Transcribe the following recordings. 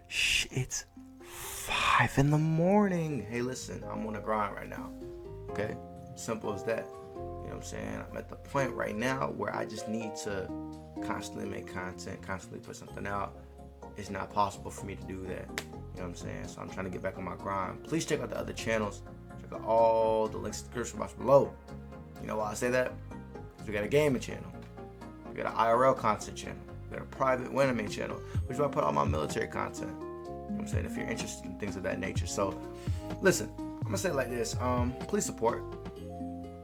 Shh, it's 5 in the morning. Hey, listen, I'm on a grind right now. Okay? Simple as that. You know what I'm saying? I'm at the point right now where I just need to constantly make content, constantly put something out. It's not possible for me to do that. You know what I'm saying? So I'm trying to get back on my grind. Please check out the other channels. Check out all the links in the description box below. You know why I say that? Because we got a gaming channel. We got an IRL content channel. We got a private Wanime channel, which is where I put all my military content. You know what I'm saying? If you're interested in things of that nature. So, listen, I'm going to say it like this. Please support.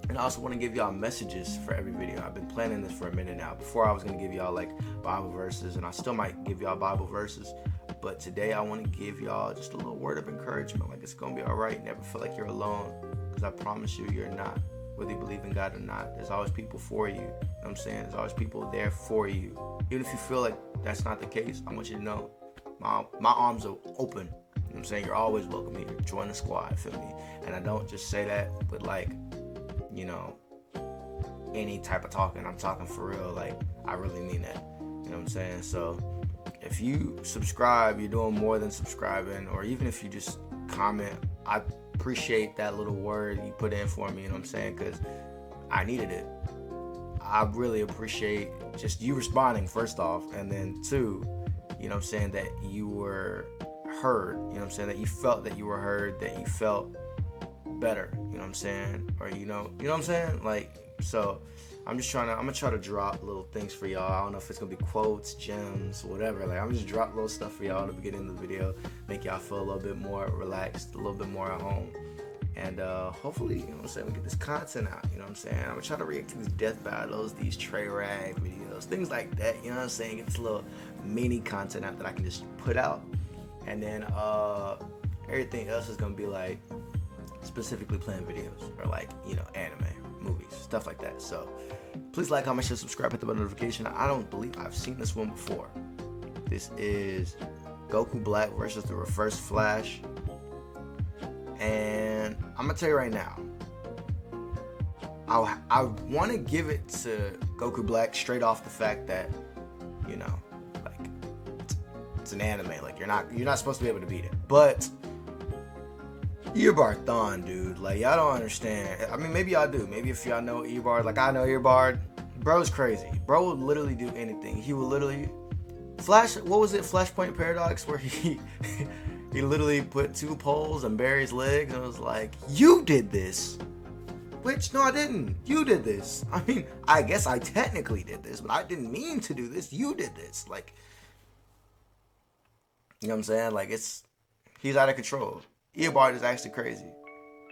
And I also want to give y'all messages for every video. I've been planning this for a minute now. Before I was going to give y'all like Bible verses, and I still might give y'all Bible verses. But today I want to give y'all just a little word of encouragement. Like, it's going to be all right. Never feel like you're alone. Because I promise you, you're not. Whether you believe in God or not, there's always people for you. You know what I'm saying? There's always people there for you. Even if you feel like that's not the case, I want you to know my arms are open. You know what I'm saying? You're always welcome here. Join the squad, feel me? And I don't just say that with like, you know, any type of talking. I'm talking for real. Like, I really mean that. You know what I'm saying? So if you subscribe, you're doing more than subscribing. Or even if you just comment, I appreciate that little word you put in for me. You know what I'm saying? Because I needed it. I really appreciate just you responding, first off. And then two, you know what I'm saying, that you were heard. You know what I'm saying? That you felt that you were heard. That you felt better, you know what I'm saying, or you know what I'm saying, like, so I'm gonna try to drop little things for y'all. I don't know if it's gonna be quotes, gems, whatever. Like, I'm just drop little stuff for y'all in the beginning of the video, make y'all feel a little bit more relaxed, a little bit more at home, and hopefully, you know what I'm saying, we get this content out. You know what I'm saying? I'm gonna try to react to these death battles, these tray rag videos, things like that. You know what I'm saying? Get this little mini content out that I can just put out, and then everything else is gonna be like specifically playing videos or like, you know, anime, movies, stuff like that. So please like, comment, share, subscribe, hit the bell notification. I don't believe I've seen this one before. This is Goku Black versus the Reverse Flash, and I'm gonna tell you right now, I want to give it to Goku Black straight off the fact that, you know, like, it's an anime. Like, you're not supposed to be able to beat it, but Earbard Thon, dude, like, y'all don't understand. I mean, maybe y'all do. Maybe if y'all know Earbard, like I know Earbard, bro's crazy. Bro would literally do anything. He would literally what was it, Flashpoint Paradox, where he literally put 2 poles and Barry's legs, and it was like, you did this. Which, no, I didn't. You did this. I mean, I guess I technically did this, but I didn't mean to do this. You did this. Like, you know what I'm saying? Like, he's out of control. Earbard is actually crazy.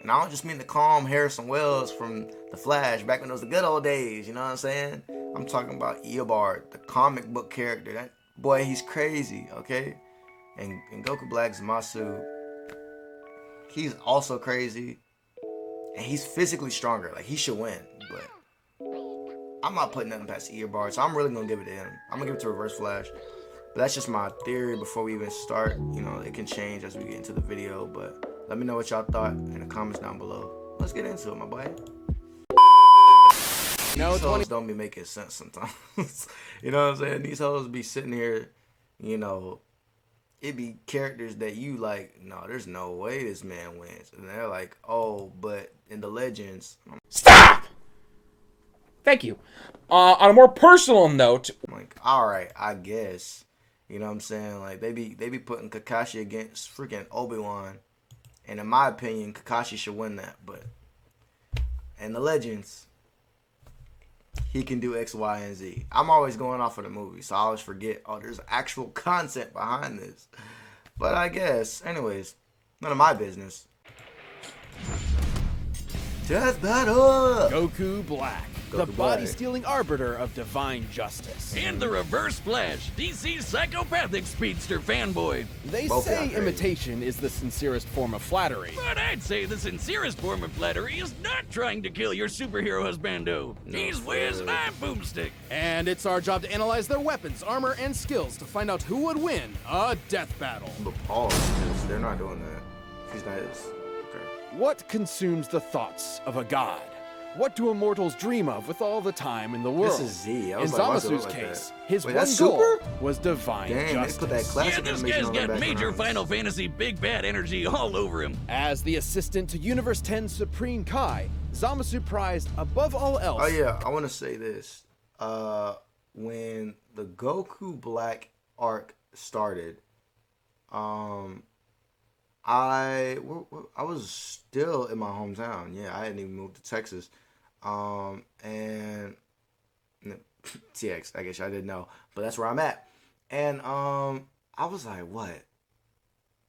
And I don't just mean the calm Harrison Wells from The Flash, back when it was the good old days, you know what I'm saying? I'm talking about Earbard, the comic book character. That boy, he's crazy, okay? And Goku Black's Masu, he's also crazy. And he's physically stronger. Like, he should win. But I'm not putting nothing past Earbard, so I'm really going to give it to him. I'm going to give it to Reverse Flash. But that's just my theory before we even start. You know, it can change as we get into the video, but let me know what y'all thought in the comments down below. Let's get into it, my boy. No, these hoes don't be making sense sometimes. You know what I'm saying? These hoes be sitting here, you know, it be characters that you like, no, there's no way this man wins. And they're like, oh, but in the Legends. Stop! Thank you. On a more personal note. I'm like, alright, I guess. You know what I'm saying? Like, they be putting Kakashi against freaking Obi-Wan. And in my opinion, Kakashi should win that. But in the Legends, he can do X, Y, and Z. I'm always going off of the movie, so I always forget, oh, there's actual content behind this. But I guess, anyways, none of my business. Death battle! Goku Black, the body-stealing arbiter of divine justice. And the Reverse Flash, DC's psychopathic speedster fanboy. They say imitation is the sincerest form of flattery. But I'd say the sincerest form of flattery is not trying to kill your superhero husbando. He's Wiz and I'm Boomstick. And it's our job to analyze their weapons, armor, and skills to find out who would win a death battle. But pause, because they're not doing that. He's not. Okay. What consumes the thoughts of a god? What do immortals dream of with all the time in the world? This is Z. I In was like, why does it Zamasu's look like case, that? his Wait, one that's goal Super? was divine Dang, justice. they put that classic Yeah, this animation guy's on the got major background. Final Fantasy big bad energy all over him. As the assistant to Universe 10's Supreme Kai, Zamasu prized above all else. Oh yeah, I want to say this. When the Goku Black arc started, I was still in my hometown. Yeah, I hadn't even moved to Texas. And TX, I guess I didn't know, but that's where I'm at. And I was like, what,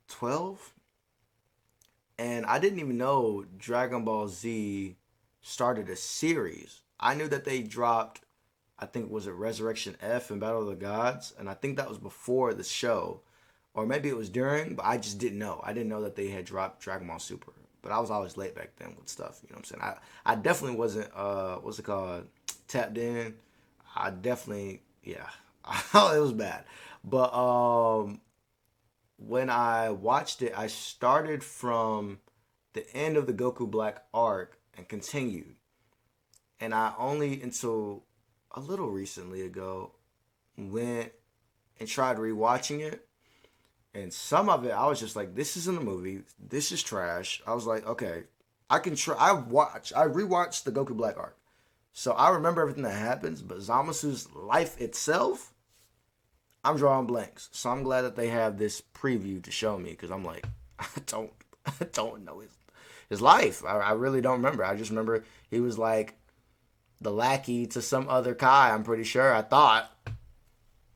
12? And I didn't even know Dragon Ball Z started a series. I knew that they dropped, I think, was it Resurrection F and Battle of the Gods? And I think that was before the show. Or maybe it was during, but I just didn't know. I didn't know that they had dropped Dragon Ball Super. But I was always late back then with stuff, you know what I'm saying? I definitely wasn't, what's it called, tapped in. I definitely, yeah, it was bad. But when I watched it, I started from the end of the Goku Black arc and continued. And I only, until a little recently ago, went and tried rewatching it. And some of it, I was just like, this isn't a movie. This is trash. I was like, okay, I can try. I rewatched the Goku Black arc. So I remember everything that happens, but Zamasu's life itself, I'm drawing blanks. So I'm glad that they have this preview to show me, because I'm like, I don't know his life. I really don't remember. I just remember he was like the lackey to some other Kai, I'm pretty sure. I thought.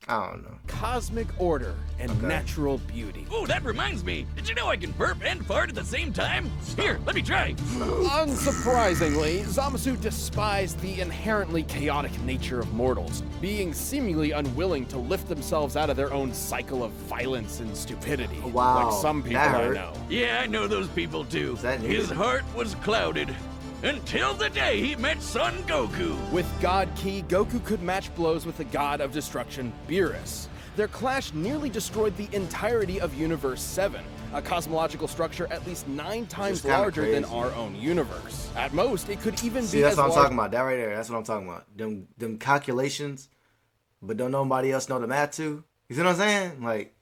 I don't know. Cosmic order and natural beauty. Oh, that reminds me. Did you know I can burp and fart at the same time? Here, let me try. Unsurprisingly, Zamasu despised the inherently chaotic nature of mortals, being seemingly unwilling to lift themselves out of their own cycle of violence and stupidity. Wow, Like some people that I hurt. know. Yeah, I know those people too. that needed? His heart was clouded. Until the day he met Son Goku. With God Ki, Goku could match blows with the god of destruction, Beerus. Their clash nearly destroyed the entirety of Universe 7, a cosmological structure at least 9 times kinda larger than crazy. our own universe. At most, it could even See, be that's as what I'm large. talking about. That right there, that's what I'm talking about. Them calculations, but don't nobody else know the math too. You see what I'm saying? Like,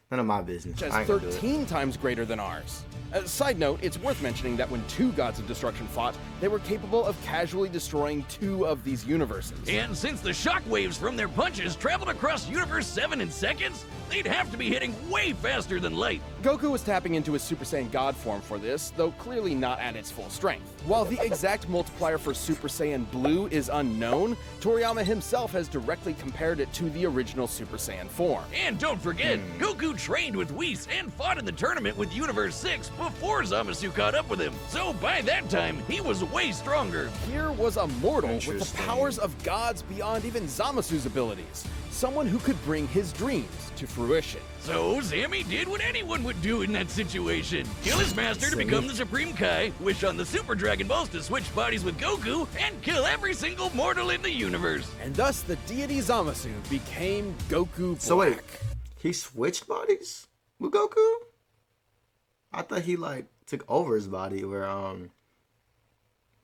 none of my business. I As ain't gonna do it. 13 times greater than ours. Side note, it's worth mentioning that when 2 gods of destruction fought, they were capable of casually destroying 2 of these universes. And since the shockwaves from their punches traveled across Universe 7 in seconds, they'd have to be hitting way faster than light. Goku was tapping into his Super Saiyan God form for this, though clearly not at its full strength. While the exact multiplier for Super Saiyan Blue is unknown, Toriyama himself has directly compared it to the original Super Saiyan form. And don't forget, Goku trained with Whis and fought in the tournament with Universe 6 before Zamasu caught up with him. So by that time, he was way stronger. Here was a mortal with the Interesting. powers of gods beyond even Zamasu's abilities. Someone who could bring his dreams to fruition. So Sammy did what anyone would do in that situation. Kill his master to become the Supreme Kai, wish on the Super Dragon Balls to switch bodies with Goku, and kill every single mortal in the universe. And thus the deity Zamasu became Goku Black. So wait, he switched bodies with Goku? I thought he like took over his body. Where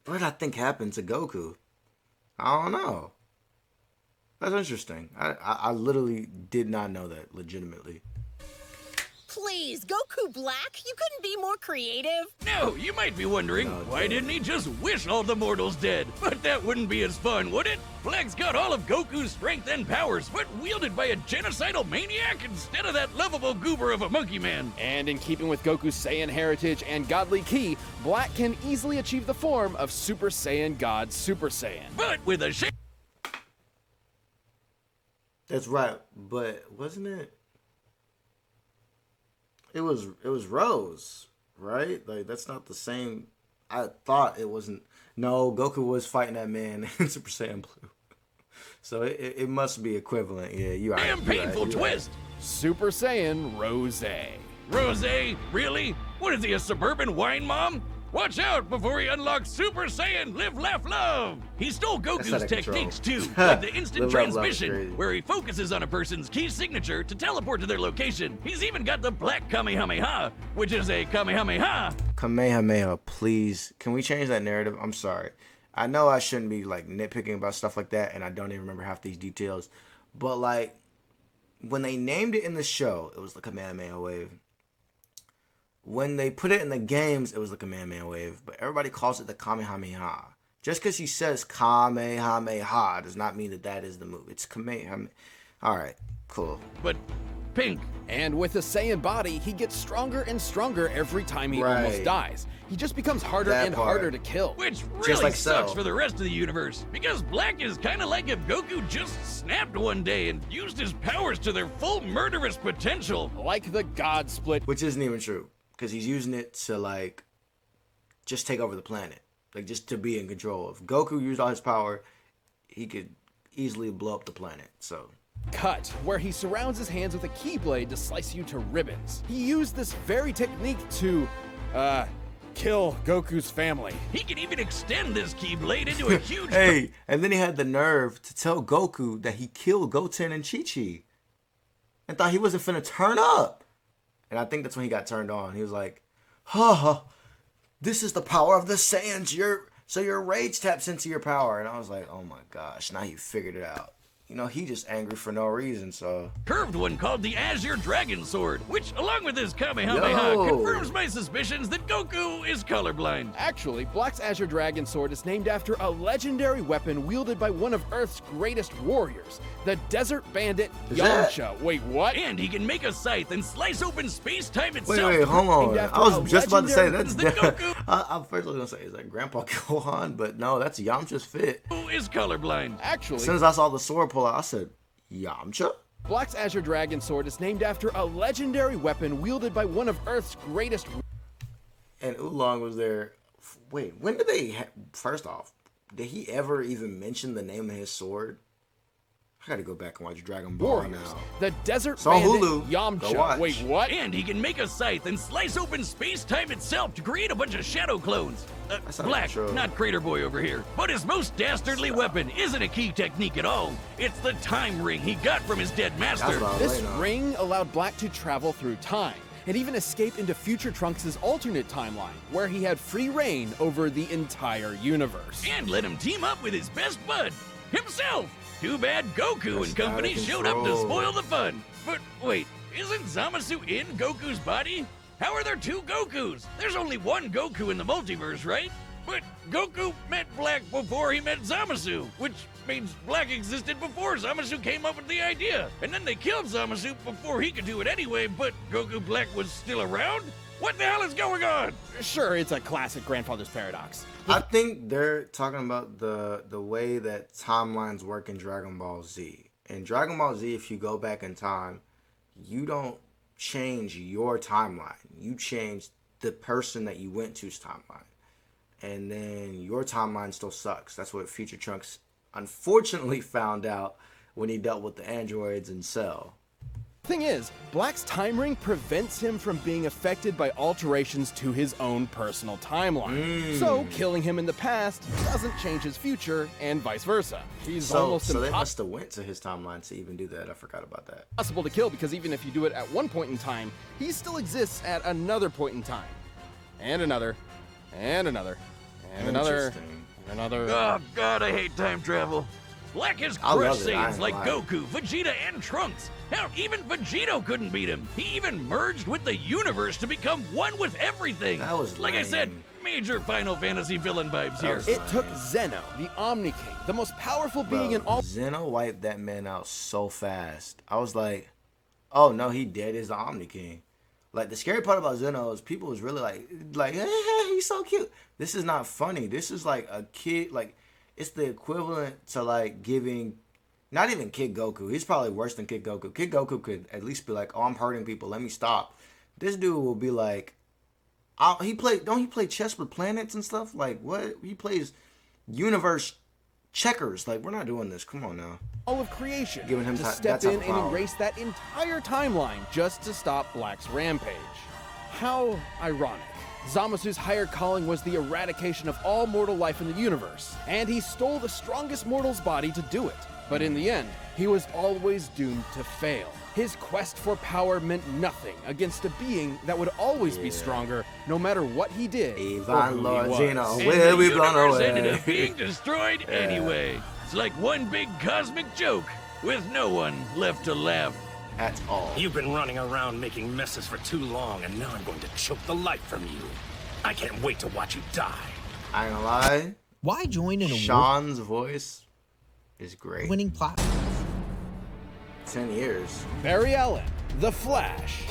what did I think happened to Goku? I don't know. That's interesting. I literally did not know that, legitimately. Please, Goku Black, you couldn't be more creative. Now, you might be wondering, why didn't he just wish all the mortals dead? But that wouldn't be as fun, would it? Black's got all of Goku's strength and powers, but wielded by a genocidal maniac instead of that lovable goober of a monkey man. And in keeping with Goku's Saiyan heritage and godly ki, Black can easily achieve the form of Super Saiyan God Super Saiyan. But with a That's right, but wasn't it? It was Rose, right? Like that's not the same. I thought it wasn't. No, Goku was fighting that man in Super Saiyan Blue, so it must be equivalent. Yeah, you right. damn you right, painful you right. twist. Super Saiyan Rose. Rose? Really? What is he, a suburban wine mom? Watch out before he unlocks Super Saiyan Live, Laugh, Love! He stole Goku's out of control. techniques too, like the instant Live, Laugh, Love is transmission, crazy. where he focuses on a person's key signature to teleport to their location. He's even got the Black Kamehameha, which is a Kamehameha. Kamehameha, please. Can we change that narrative? I'm sorry. I know I shouldn't be like nitpicking about stuff like that, and I don't even remember half these details. But like when they named it in the show, it was the Kamehameha wave. When they put it in the games, it was the Kamehameha wave. But everybody calls it the Kamehameha. Just because he says Kamehameha does not mean that is the move. It's Kamehameha. All right, cool. But pink. And with a Saiyan body, he gets stronger and stronger every time he almost dies. He just becomes harder and harder to kill. Which really sucks for the rest of the universe. Because Black is kind of like if Goku just snapped one day and used his powers to their full murderous potential. Like the God Split. Which isn't even true. Because he's using it to like just take over the planet. Like just to be in control. If Goku used all his power, he could easily blow up the planet. So... Cut, where he surrounds his hands with a keyblade to slice you to ribbons. He used this very technique to, kill Goku's family. He can even extend this keyblade into a huge... Hey, and then he had the nerve to tell Goku that he killed Goten and Chi-Chi. And thought he wasn't finna turn up. And I think that's when he got turned on. He was like, this is the power of the Saiyans. So your rage taps into your power. And I was like, oh my gosh, now he figured it out. You know, he just angry for no reason, so... Curved one called the Azure Dragon Sword, which, along with his Kamehameha, confirms my suspicions that Goku is colorblind. Actually, Black's Azure Dragon Sword is named after a legendary weapon wielded by one of Earth's greatest warriors, the Desert Bandit Yamcha. Wait, what? And he can make a scythe and slice open space-time itself. Wait, hold on. I was just about to say, that's... Goku. I first was going to say, is that Grandpa Gohan? But no, that's Yamcha's fit. Who is colorblind? Actually... As soon as I saw the sword pull out, I said, Yamcha? Black's Azure Dragon Sword is named after a legendary weapon wielded by one of Earth's greatest... And Oolong was there... Wait, when did they... First off, did he ever even mention the name of his sword? I gotta go back and watch Dragon Ball now. The Desert Bandit Hulu. Yamcha. Wait, what? And he can make a scythe and slice open space-time itself to create a bunch of shadow clones. Black, not Crater Boy over here. But his most dastardly weapon isn't a key technique at all. It's the time ring he got from his dead master. This ring allowed Black to travel through time and even escape into future Trunks' alternate timeline, where he had free reign over the entire universe. And let him team up with his best bud, himself. Too bad Goku and company showed up to spoil the fun. But wait, isn't Zamasu in Goku's body? How are there two Gokus? There's only one Goku in the multiverse, right? But Goku met Black before he met Zamasu, which means Black existed before Zamasu came up with the idea. And then they killed Zamasu before he could do it anyway, but Goku Black was still around? What the hell is going on? Sure, it's a classic grandfather's paradox. I think they're talking about the way that timelines work in Dragon Ball Z. In Dragon Ball Z, if you go back in time, you don't change your timeline. You change the person that you went to's timeline. And then your timeline still sucks. That's what Future Trunks unfortunately found out when he dealt with the androids in Cell. Thing is, Black's time ring prevents him from being affected by alterations to his own personal timeline. So, killing him in the past doesn't change his future, and vice versa. He's almost they must have went to his timeline to even do that. I forgot about that. Impossible to kill, because even if you do it at one point in time, he still exists at another point in time. And another. And another. And another. And another. Oh god, I hate time travel. Black has crushed Saiyans like Goku, Vegeta, and Trunks. Hell, even Vegito couldn't beat him. He even merged with the universe to become one with everything. That was like I said, major Final Fantasy villain vibes here. It took Zeno, the Omni King, the most powerful being in all... Zeno wiped that man out so fast. I was like, oh no, he dead as the Omni King. Like, the scary part about Zeno is people was really like, hey, he's so cute. This is not funny. This is like a kid, like... It's the equivalent to like giving, not even Kid Goku. He's probably worse than Kid Goku. Kid Goku could at least be like, "Oh, I'm hurting people. Let me stop." This dude will be like, don't he play chess with planets and stuff? Like what? He plays universe checkers. Like we're not doing this. Come on now. All of creation. Giving him to step in and erase that entire timeline just to stop Black's rampage. How ironic. Zamasu's higher calling was the eradication of all mortal life in the universe, and he stole the strongest mortal's body to do it. But in the end, he was always doomed to fail. His quest for power meant nothing against a being that would always be stronger, no matter what he did. Ivan Lorgino And will the be blown universe away. ended up being destroyed anyway. It's like one big cosmic joke with no one left to laugh. At all. You've been running around making messes for too long, and now I'm going to choke the life from you. I can't wait to watch you die. I ain't gonna lie. Why join an Sean's voice is great. award-winning platform? 10 years. Barry Allen, the Flash,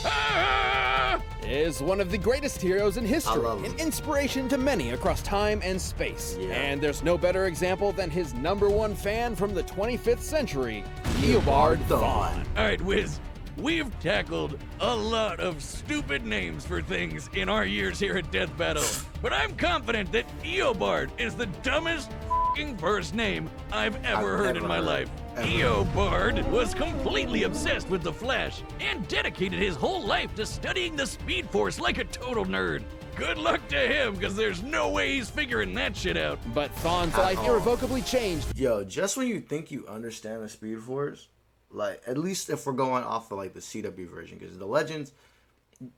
Ah! is one of the greatest heroes in history, love him. an inspiration to many across time and space. Yeah. And there's no better example than his #1 fan from the 25th century, Eobard Thawne. All right, Wiz, we've tackled a lot of stupid names for things in our years here at Death Battle, but I'm confident that Eobard is the dumbest f***ing first name I've ever heard in my life. Eobard was completely obsessed with the Flash and dedicated his whole life to studying the Speed Force like a total nerd. Good luck to him, because there's no way he's figuring that shit out. But Thawne's life irrevocably changed. Yo, just when you think you understand the Speed Force, like, at least if we're going off of like the CW version, because the Legends,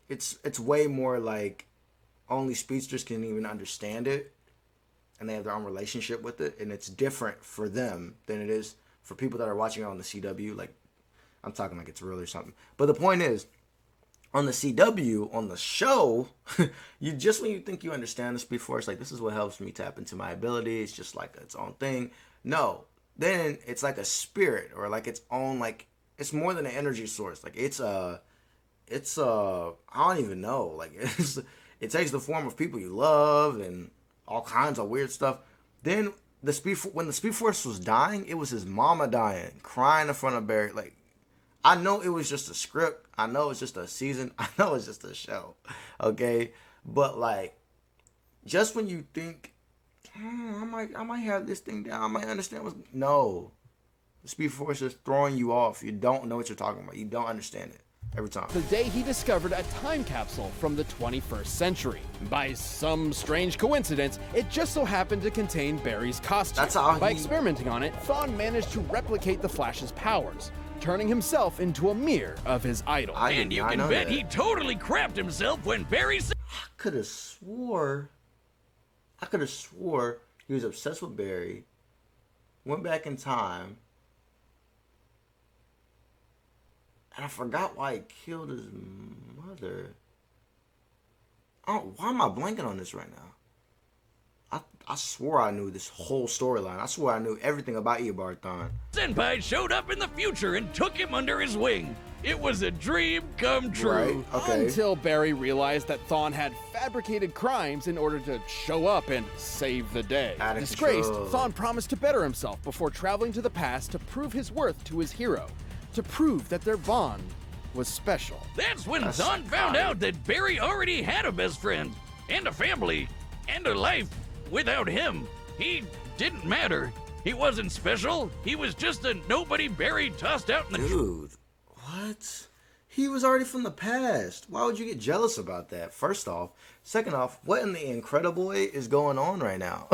it's way more like only speedsters can even understand it, and they have their own relationship with it, and it's different for them than it is for people that are watching it on the CW. Like, I'm talking like it's real or something. But the point is, on the CW, on the show, you just when you think you understand the Speed Force, like, this is what helps me tap into my abilities, just like its own thing. No, then it's like a spirit, or like its own, like, it's more than an energy source. Like, it's I don't even know. Like, it takes the form of people you love and all kinds of weird stuff. Then when the Speed Force was dying, it was his mama dying, crying in front of Barry. Like, I know it was just a script. I know it's just a season. I know it's just a show. Okay? But, like, just when you think, I might have this thing down, I might understand what's... No. The Speed Force is throwing you off. You don't know what you're talking about. You don't understand it. Every time. The day he discovered a time capsule from the 21st century. By some strange coincidence, it just so happened to contain Barry's costume. That's how By he- experimenting on it, Thawne managed to replicate the Flash's powers, turning himself into a mirror of his idol. And you can bet he totally crapped himself when Barry said... I could have swore he was obsessed with Barry, went back in time, and I forgot why he killed his mother. Why am I blanking on this right now? I swore I knew this whole storyline. I swore I knew everything about Eobard Thawne. Senpai showed up in the future and took him under his wing. It was a dream come true. Right? Okay. Until Barry realized that Thawne had fabricated crimes in order to show up and save the day. Out of Disgraced, control. Thawne promised to better himself before traveling to the past to prove his worth to his hero, to prove that their bond was special. That's when That's Thawne found right. out that Barry already had a best friend, and a family, and a life. Without him, he didn't matter. He wasn't special. He was just a nobody Barry tossed out in the... Dude, what? He was already from the past. Why would you get jealous about that? First off. Second off, what in the Incredible Way is going on right now?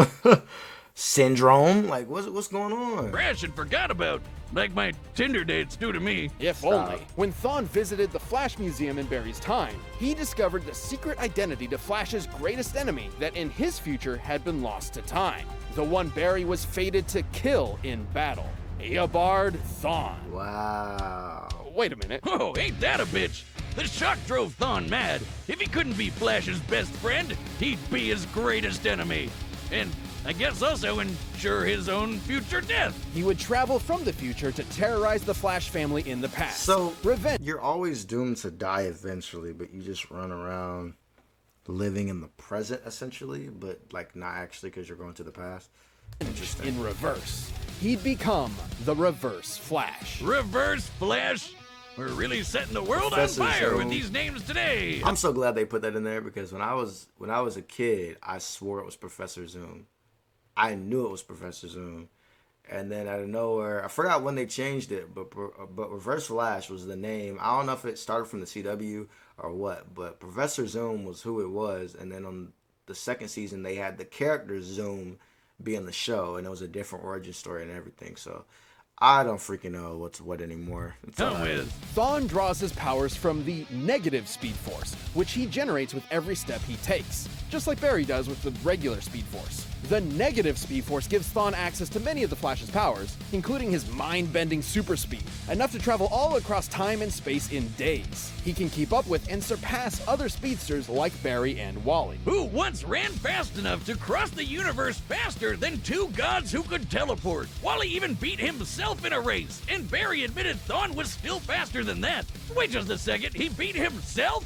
Syndrome? Like, what's going on? Crash and forgot about, like my Tinder dates do to me. If only. When Thawne visited the Flash Museum in Barry's time, he discovered the secret identity to Flash's greatest enemy that in his future had been lost to time. The one Barry was fated to kill in battle. Eobard Thawne. Wow. Wait a minute. Oh, ain't that a bitch? The shock drove Thawne mad. If he couldn't be Flash's best friend, he'd be his greatest enemy. And I guess also ensure his own future death. He would travel from the future to terrorize the Flash family in the past. So, revenge. you're always doomed to die eventually, but you just run around living in the present, essentially, but, like, not actually because you're going to the past. Interesting. In reverse. He'd become the Reverse Flash. Reverse Flash? We're really setting the world Professor on fire with Zoom. these names today. I'm so glad they put that in there because when I was a kid, I swore it was Professor Zoom. I knew it was Professor Zoom. And then out of nowhere, I forgot when they changed it, but Reverse Flash was the name. I don't know if it started from the CW or what, but Professor Zoom was who it was. And then on the second season, they had the character Zoom be in the show, and it was a different origin story and everything. So I don't freaking know what's what anymore. It's all right. Thawne draws his powers from the negative Speed Force, which he generates with every step he takes, just like Barry does with the regular Speed Force. The negative Speed Force gives Thawne access to many of the Flash's powers, including his mind-bending super speed, enough to travel all across time and space in days. He can keep up with and surpass other speedsters like Barry and Wally, who once ran fast enough to cross the universe faster than two gods who could teleport. Wally even beat himself in a race, and Barry admitted Thawne was still faster than that. Wait just a second, he beat himself?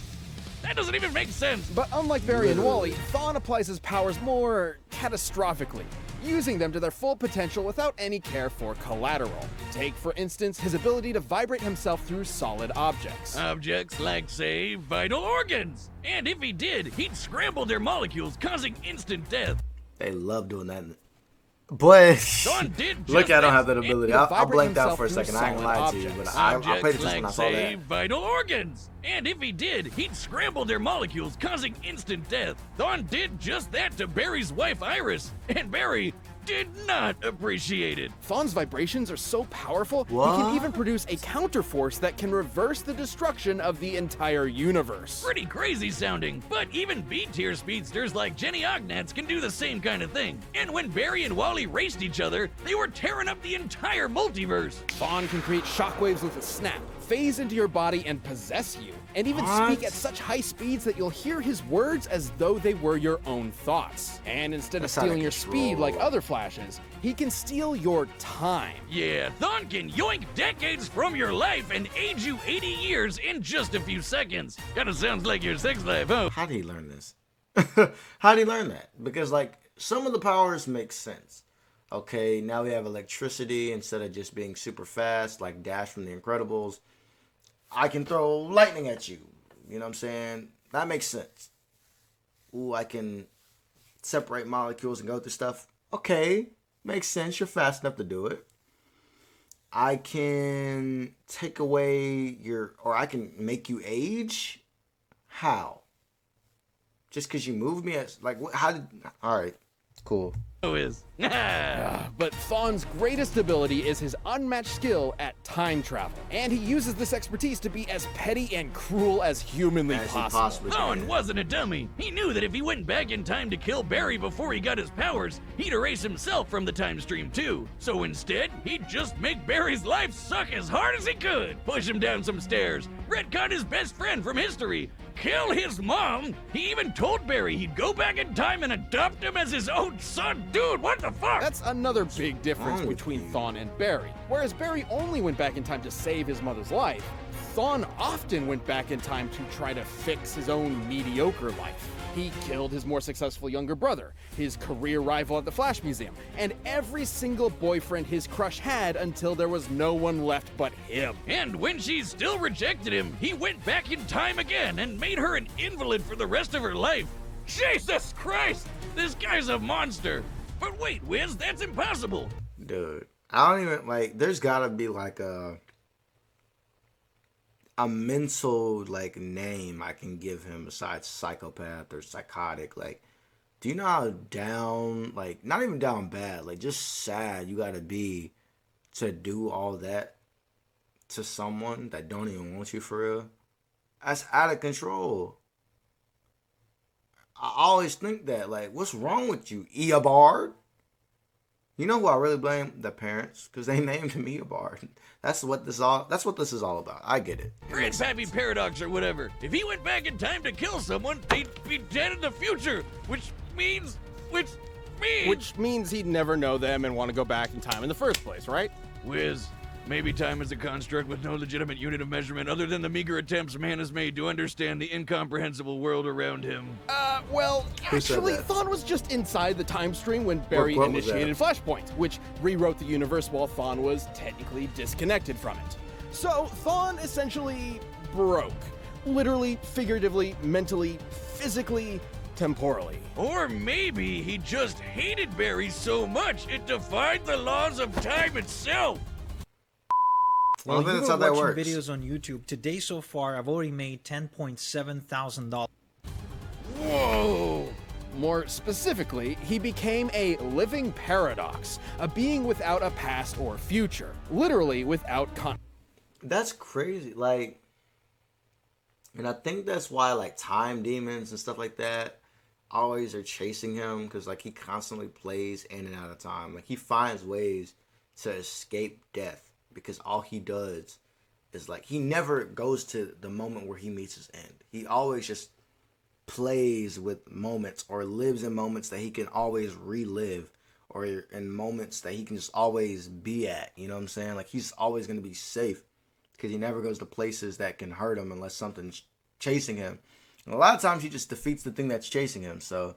That doesn't even make sense. But unlike Barry and Wally, Thawne applies his powers more catastrophically, using them to their full potential without any care for collateral. Take, for instance, his ability to vibrate himself through solid objects. Objects like, say, vital organs. And if he did, he'd scramble their molecules, causing instant death. They love doing that. But Thawne did look, I don't have that and ability. he I blanked out himself for a through second. I ain't gonna lie to you, but I paid Objects attention when I like, saw say, that. vital organs. And if he did, he'd scramble their molecules, causing instant death. Thawne did just that to Barry's wife, Iris, and Barry did not appreciate it. Thawne's vibrations are so powerful, he What? can even produce a counterforce that can reverse the destruction of the entire universe. Pretty crazy sounding, but even B-tier speedsters like Jenny Ognats can do the same kind of thing. And when Barry and Wally raced each other, they were tearing up the entire multiverse. Thawne can create shockwaves with a snap, phase into your body and possess you, and even What? speak at such high speeds that you'll hear his words as though they were your own thoughts. And instead That's of stealing out your of speed like control. other Flashes, he can steal your time. Yeah, Thawne can yoink decades from your life and age you 80 years in just a few seconds. Kinda sounds like your sex life, huh? How did he learn this? How did he learn that? Because like some of the powers make sense. Okay, now we have electricity instead of just being super fast, like Dash from The Incredibles. I can throw lightning at you. You know what I'm saying? That makes sense. Ooh, I can separate molecules and go through stuff. Okay, makes sense. You're fast enough to do it. I can take away or I can make you age. How? Just because you moved me? Like, how did? All right, cool. Is. But Thawne's greatest ability is his unmatched skill at time travel, and he uses this expertise to be as petty and cruel as humanly As he possible. possibly Thawne can. wasn't a dummy. He knew that if he went back in time to kill Barry before he got his powers, he'd erase himself from the time stream too. So instead, he'd just make Barry's life suck as hard as he could. Push him down some stairs, retcon his best friend from history, kill his mom. He even told Barry he'd go back in time and adopt him as his own son. Dude, what the fuck? That's another big difference wrong with between you? Thawne and Barry. Whereas Barry only went back in time to save his mother's life, Thawne often went back in time to try to fix his own mediocre life. He killed his more successful younger brother, his career rival at the Flash Museum, and every single boyfriend his crush had until there was no one left but him. And when she still rejected him, he went back in time again and made her an invalid for the rest of her life. Jesus Christ! This guy's a monster. But wait, Wiz, that's impossible. Dude, I don't even like. There's gotta be like a mental like name I can give him besides psychopath or psychotic. Like, do you know how down, like, not even down bad, like just sad you gotta be to do all that to someone that don't even want you for real? That's out of control. I always think that, like, what's wrong with you, Eobard? You know who I really blame? The parents, because they named him Eobard. That's what this is all about. I get it. Grandpappy Paradox or whatever. If he went back in time to kill someone, they'd be dead in the future, which means Which means he'd never know them and want to go back in time in the first place, right? Wiz, maybe time is a construct with no legitimate unit of measurement other than the meager attempts man has made to understand the incomprehensible world around him. Well, Who said actually, that? Thawne was just inside the time stream when Barry what was initiated Flashpoint, which rewrote the universe while Thawne was technically disconnected from it. So, Thawne essentially broke. Literally, figuratively, mentally, physically, temporally. Or maybe he just hated Barry so much it defied the laws of time itself. Well, While then you that's were how that watching works. videos on YouTube, today so far I've already made $10.7 thousand. Whoa! More specifically, he became a living paradox, a being without a past or future, literally without That's crazy. Like, and I think that's why like time demons and stuff like that always are chasing him, because like he constantly plays in and out of time. Like he finds ways to escape death, because all he does is like he never goes to the moment where he meets his end. He always just plays with moments, or lives in moments that he can always relive, or in moments that he can just always be at. You know what I'm saying? Like he's always going to be safe, because he never goes to places that can hurt him unless something's chasing him. And a lot of times he just defeats the thing that's chasing him. So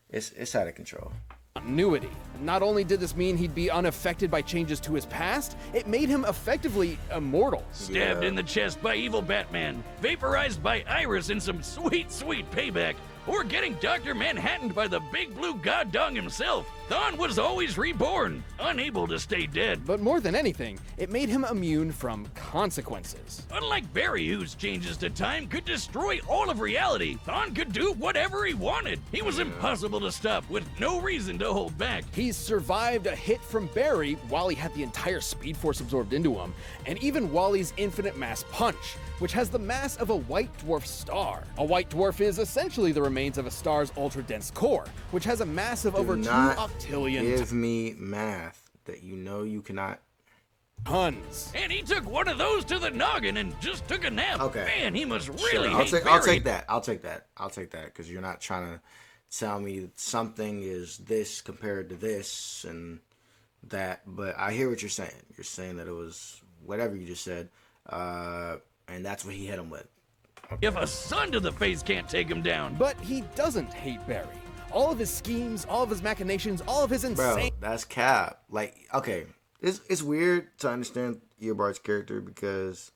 it's out of control. Continuity. Not only did this mean he'd be unaffected by changes to his past, it made him effectively immortal. Stabbed in the chest by evil Batman, vaporized by Iris in some sweet, sweet payback, or getting Dr. Manhattaned by the big blue god dong himself, Thawne was always reborn, unable to stay dead. But more than anything, it made him immune from consequences. Unlike Barry, whose changes to time could destroy all of reality, Thawne could do whatever he wanted. He was impossible to stop, with no reason to hold back. He's survived a hit from Barry while he had the entire Speed Force absorbed into him, and even Wally's infinite mass punch, which has the mass of a white dwarf star. A white dwarf is essentially the remains of a star's ultra-dense core, which has a mass of over 2 octillion. Give me math that you know you cannot. Tons. And he took one of those to the noggin and just took a nap. Okay. Man, he must really I'll hate take Barry. that. I'll take that, because you're not trying to tell me something is this compared to this and that. But I hear what you're saying. You're saying that it was whatever you just said, and that's what he hit him with. Okay. If a sun to the face can't take him down. But he doesn't hate Barry. All of his schemes, all of his machinations, all of his insane... Bro, that's cap. Like, okay, it's weird to understand Eobard's character, because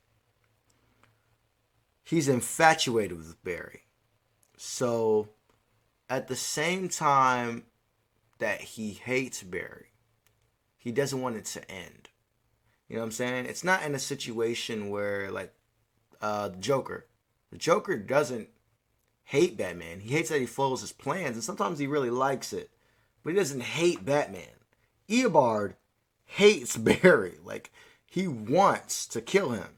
he's infatuated with Barry. So, at the same time that he hates Barry, he doesn't want it to end. You know what I'm saying? It's not in a situation where, like, the Joker doesn't hate Batman. He hates that he follows his plans, and sometimes he really likes it, but he doesn't hate Batman. Eobard hates Barry. Like, he wants to kill him,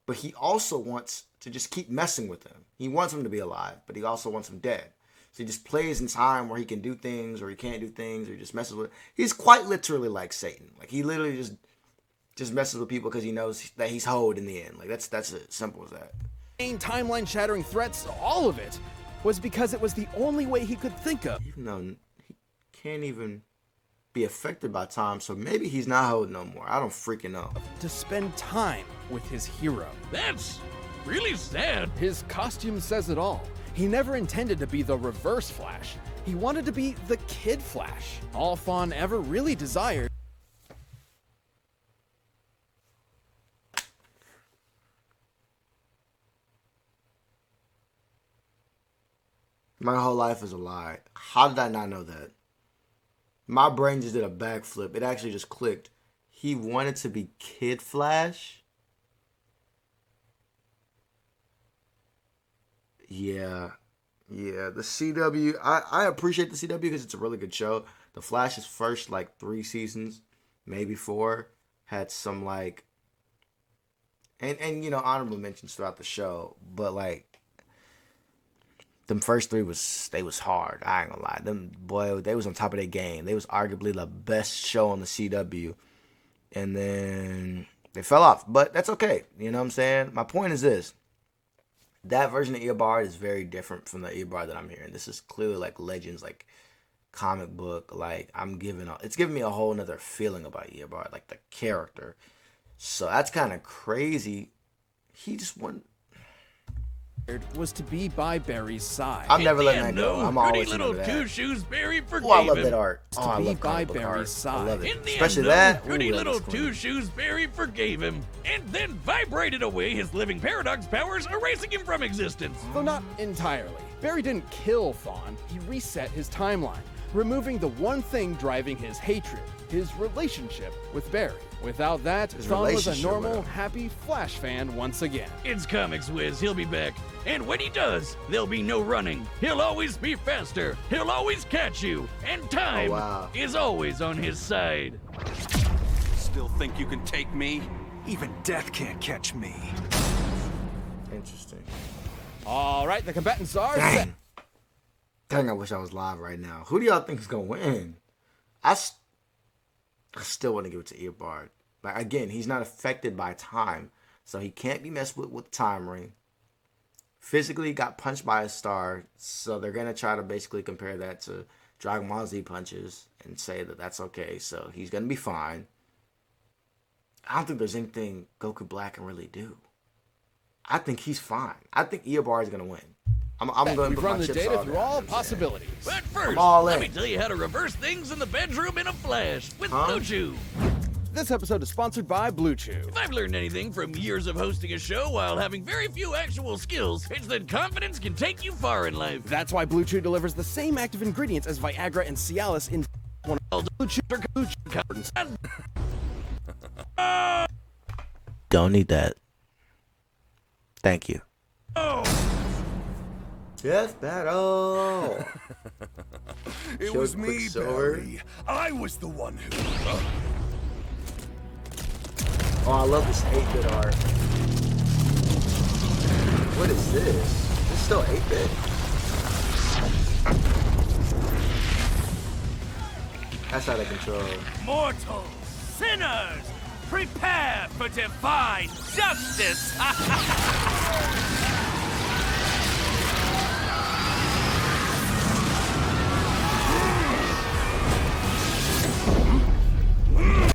but he also wants to just keep messing with him. He wants him to be alive, but he also wants him dead. So he just plays in time where he can do things, or he can't do things, or he just messes with. He's quite literally like Satan. Like, he literally just messes with people because he knows that he's hoed in the end. Like, that's as simple as that. Timeline-shattering threats, all of it, was because it was the only way he could think of. Even though he can't even be affected by time, so maybe he's not hoed no more. I don't freaking know. To spend time with his hero. That's really sad. His costume says it all. He never intended to be the Reverse Flash. He wanted to be the Kid Flash. All Thawne ever really desired. My whole life is a lie. How did I not know that? My brain just did a backflip. It actually just clicked. He wanted to be Kid Flash? Yeah. The CW, I appreciate the CW because it's a really good show. The Flash's first, 3 seasons, maybe 4, had some, and honorable mentions throughout the show. But, them first 3 was hard. I ain't gonna lie. They was on top of their game. They was arguably the best show on the CW. And then they fell off. But that's okay. You know what I'm saying? My point is this. That version of Eobard is very different from the Eobard that I'm hearing. This is clearly Legends, comic book. It's giving me a whole nother feeling about Eobard, the character. So that's kind of crazy. He just was to be by Barry's side. I'm never letting that go. I'm always little that. two shoes Barry forgave I love him. that art. To be I love by comic book Barry's art. side. I love it. In the Especially end, that. goody Ooh, little that's cool. two shoes Barry forgave him, and then vibrated away his living paradox powers, erasing him from existence. Though not entirely. Barry didn't kill Thawne, he reset his timeline. removing the one thing driving his hatred, his relationship with Barry. Without that, Sean was a normal, happy Flash fan once again. It's Comics Wiz, he'll be back. And when he does, there'll be no running. He'll always be faster. He'll always catch you. And time is always on his side. Still think you can take me? Even death can't catch me. Interesting. All right, the combatants are set. Dang, I wish I was live right now. Who do y'all think is going to win? I still want to give it to Eobard. Like, again, he's not affected by time, so he can't be messed with time ring. Physically got punched by a star, so they're going to try to basically compare that to Dragon Ball Z punches and say that that's okay, so he's going to be fine. I don't think there's anything Goku Black can really do. I think he's fine. I think Eobard is going to win. I'm going to put run my the chips data all through down, all possibilities. But first, all let in. me tell you how to reverse things in the bedroom in a flash with Blue Chew. This episode is sponsored by Blue Chew. If I've learned anything from years of hosting a show while having very few actual skills, it's that confidence can take you far in life. That's why Blue Chew delivers the same active ingredients as Viagra and Cialis in one of Blue Chew cartons. Don't need that. Thank you. Death battle. It was me, Barry. I was the one who... Oh, I love this 8-bit art. What is this? This is still 8-bit? That's out of control. Mortals, sinners, prepare for divine justice!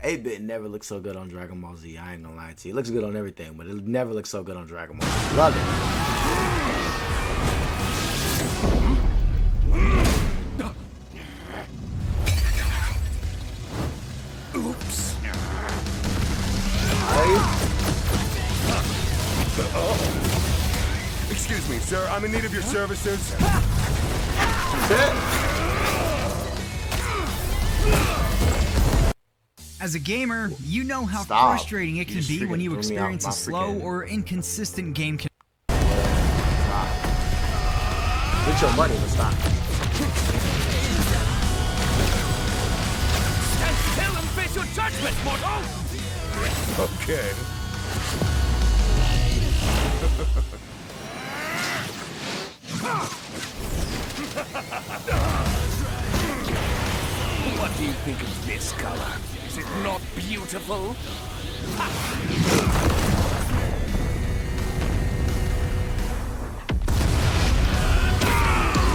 8-bit never looks so good on Dragon Ball Z. I ain't gonna lie to you. It looks good on everything, but it never looks so good on Dragon Ball Z. Love it. Oops. Excuse me, sir. I'm in need of your services. As a gamer, you know how frustrating it can be when you experience a slow or inconsistent game. Get your money, but stop. Stand still and face your judgment, mortal! Okay. What do you think of this color? Is it not beautiful?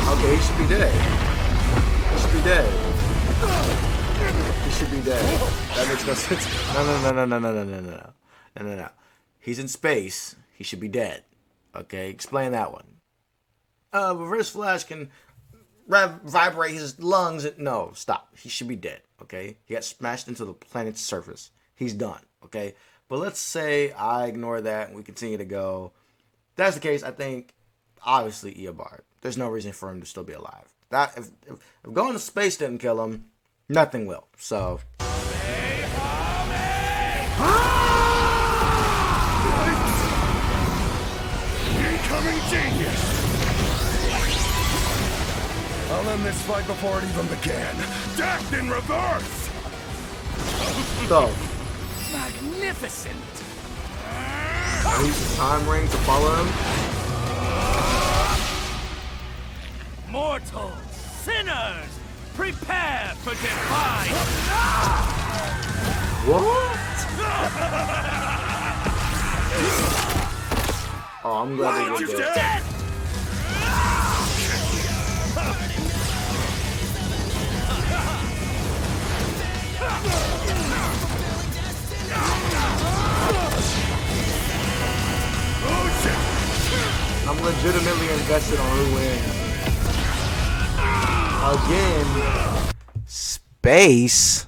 Okay, he should be dead. He should be dead. He should be dead. That makes no sense. No. He's in space. He should be dead. Okay, explain that one. Reverse Flash can vibrate his lungs. No, stop. He should be dead. Okay, he got smashed into the planet's surface. He's done. Okay, but let's say I ignore that and we continue to go. If that's the case, I think obviously Eobard. There's no reason for him to still be alive. That if going to space didn't kill him, nothing will. So. Incoming genius! I'll end this fight before it even began. Death in reverse! So. Magnificent! I use the time ring to follow him. Mortals, sinners, prepare for divine! What? Oh, I'm glad they did that. I'm legitimately invested on who wins. Again, space.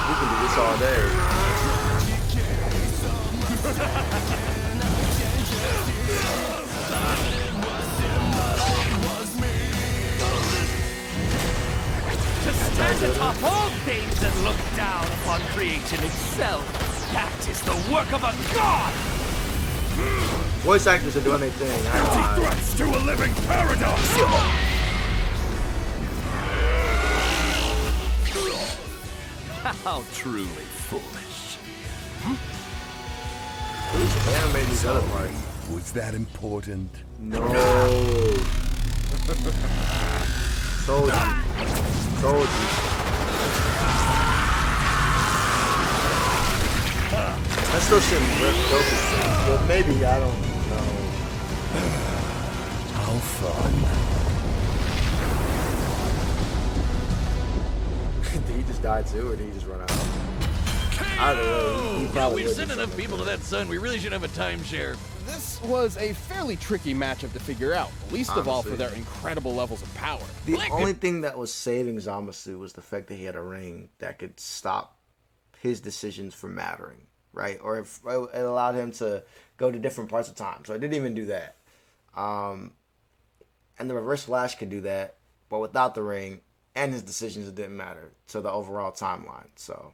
We can do this all day. to top all things and look down upon creation itself. That is the work of a god! Voice actors are doing their thing. Threats to a living paradox! How truly foolish. Animate these other parts. Was that important? No. Told you. I still shouldn't rip Goku, but maybe, I don't know. How fun. Did he just die too, or did he just run out? Either way, he probably We've sent enough people to that sun. We really should have a timeshare. This was a fairly tricky matchup to figure out, least of all for their incredible levels of power. The only thing that was saving Zamasu was the fact that he had a ring that could stop his decisions from mattering, right? Or if it allowed him to go to different parts of time. So it didn't even do that. And the reverse flash could do that, but without the ring and his decisions, it didn't matter to the overall timeline. So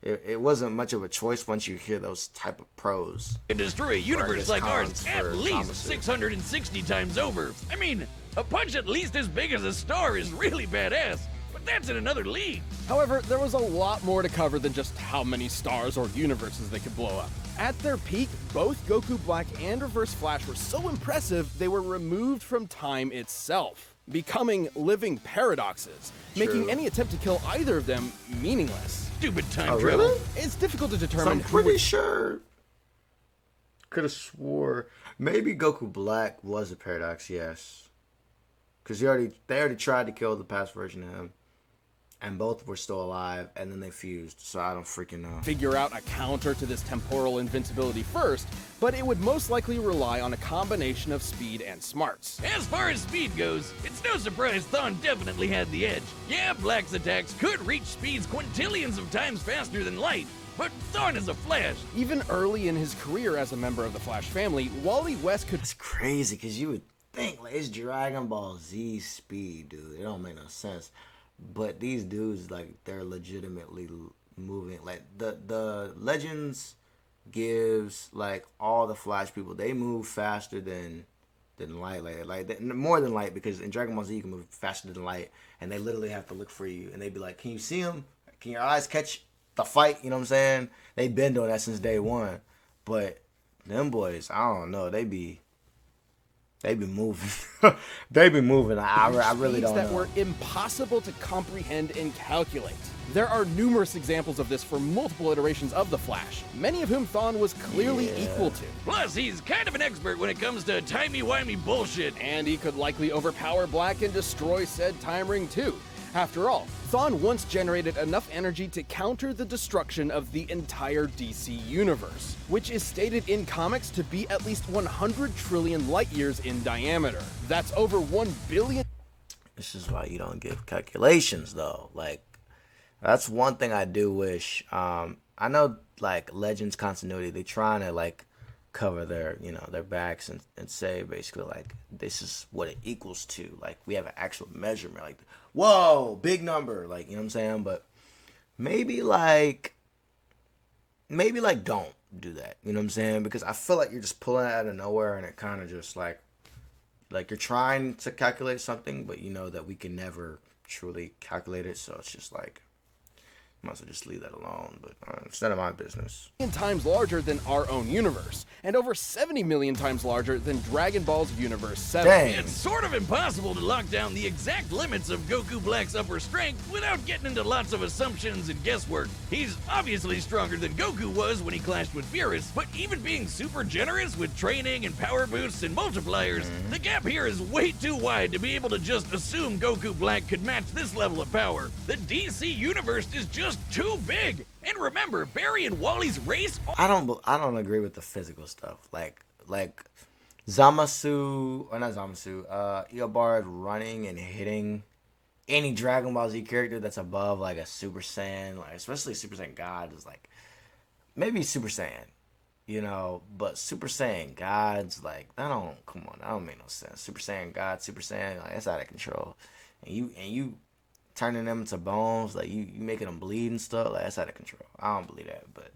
it wasn't much of a choice once you hear those type of pros. And destroy a universe like ours at least 660 times over. I mean, a punch at least as big as a star is really badass, but that's in another league. However, there was a lot more to cover than just how many stars or universes they could blow up. At their peak, both Goku Black and Reverse Flash were so impressive they were removed from time itself, becoming living paradoxes, making any attempt to kill either of them meaningless. Stupid time travel. Really? It's difficult to determine. I'm pretty sure. Could have swore maybe Goku Black was a paradox. Yes, because they already tried to kill the past version of him, and both were still alive, and then they fused. So I don't freaking know. Figure out a counter to this temporal invincibility first, but it would most likely rely on a combination of speed and smarts. As far as speed goes, it's no surprise Thawne definitely had the edge. Yeah, Black's attacks could reach speeds quintillions of times faster than light, but Thawne is a Flash. Even early in his career as a member of the Flash family, Wally West could... It's crazy, because you would think, like, it's Dragon Ball Z speed, dude. It don't make no sense. But these dudes, like, they're legitimately moving. Like, the Legends gives, like, all the Flash people, they move faster than light. Like more than light, because in Dragon Ball Z, you can move faster than light, and they literally have to look for you. And they be like, can you see him? Can your eyes catch the fight? You know what I'm saying? They've been doing that since day one. But them boys, I don't know. They be moving. They be moving. I really don't know. That were impossible to comprehend and calculate. There are numerous examples of this for multiple iterations of the Flash, many of whom Thawne was clearly equal to. Plus, he's kind of an expert when it comes to timey-wimey bullshit. And he could likely overpower Black and destroy said time ring too. After all, Thawne once generated enough energy to counter the destruction of the entire DC universe, which is stated in comics to be at least 100 trillion light years in diameter. That's over 1 billion. This is why you don't give calculations, though. Like, that's one thing I do wish. I know, like, Legends continuity, they trying to, like, cover their, their backs and say basically, like, this is what it equals to. Like, we have an actual measurement. Like, whoa, big number. Like, you know what I'm saying? But maybe don't do that. You know what I'm saying? Because I feel like you're just pulling it out of nowhere, and it kind of just, like you're trying to calculate something, but you know that we can never truly calculate it. So it's just like, might as well just leave that alone, but it's none of my business. Times larger than our own universe, and over 70 million times larger than Dragon Ball's Universe 7. Dang. It's sort of impossible to lock down the exact limits of Goku Black's upper strength without getting into lots of assumptions and guesswork. He's obviously stronger than Goku was when he clashed with Beerus, but even being super generous with training and power boosts and multipliers, the gap here is way too wide to be able to just assume Goku Black could match this level of power. The DC universe is just too big. And remember, Barry and Wally's race. I don't agree with the physical stuff. Like Zamasu, or not Zamasu, Eobard running and hitting any Dragon Ball Z character that's above like a Super Saiyan, like especially Super Saiyan God is like maybe Super Saiyan, but Super Saiyan Gods, like that don't make no sense. Super Saiyan God, Super Saiyan, like that's out of control. And you turning them into bones, like you making them bleed and stuff, like that's out of control. I don't believe that, but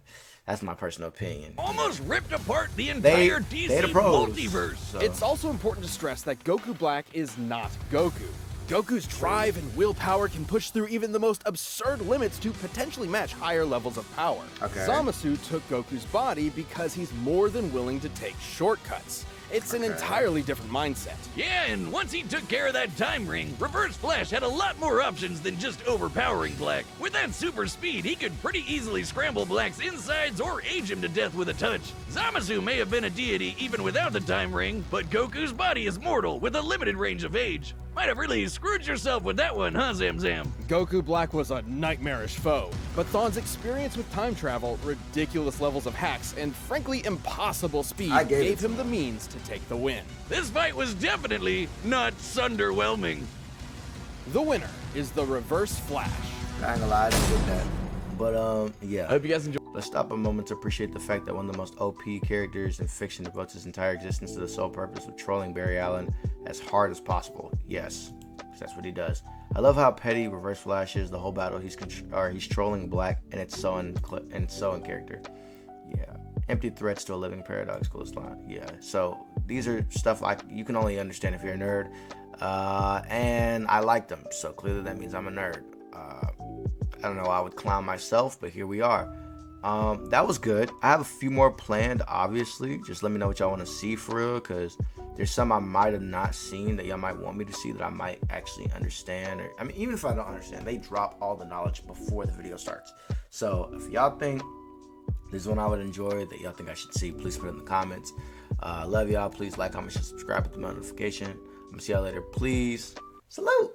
that's my personal opinion. Almost ripped apart the entire DC multiverse. So. It's also important to stress that Goku Black is not Goku. Goku's drive and willpower can push through even the most absurd limits to potentially match higher levels of power. Okay. Zamasu took Goku's body because he's more than willing to take shortcuts. It's an entirely different mindset. Yeah, and once he took care of that time ring, Reverse Flash had a lot more options than just overpowering Black. With that super speed, he could pretty easily scramble Black's insides or age him to death with a touch. Zamasu may have been a deity even without the time ring, but Goku's body is mortal with a limited range of age. Might have really screwed yourself with that one, huh, Zamzam? Goku Black was a nightmarish foe, but Thon's experience with time travel, ridiculous levels of hacks, and frankly impossible speed gave him the means to take the win. This fight was definitely not underwhelming. The winner is the Reverse Flash. I ain't gonna lie, I didn't get that. But yeah. I hope you guys enjoy. Let's stop a moment to appreciate the fact that one of the most OP characters in fiction devotes his entire existence to the sole purpose of trolling Barry Allen as hard as possible. Yes, that's what he does. I love how petty Reverse Flash is. The whole battle he's trolling Black, and it's so in character. Yeah, empty threats to a living paradox. Coolest line. Yeah. So these are stuff like you can only understand if you're a nerd, and I like them. So clearly that means I'm a nerd. I don't know why I would clown myself, but here we are. That was good. I have a few more planned, obviously. Just let me know what y'all want to see for real, because there's some I might have not seen that y'all might want me to see that I might actually understand. Or, I mean, even if I don't understand, they drop all the knowledge before the video starts. So if y'all think this is one I would enjoy, that y'all think I should see, please put it in the comments. Love y'all. Please like, comment, subscribe with the notification. I'm gonna see y'all later. Please. Salute.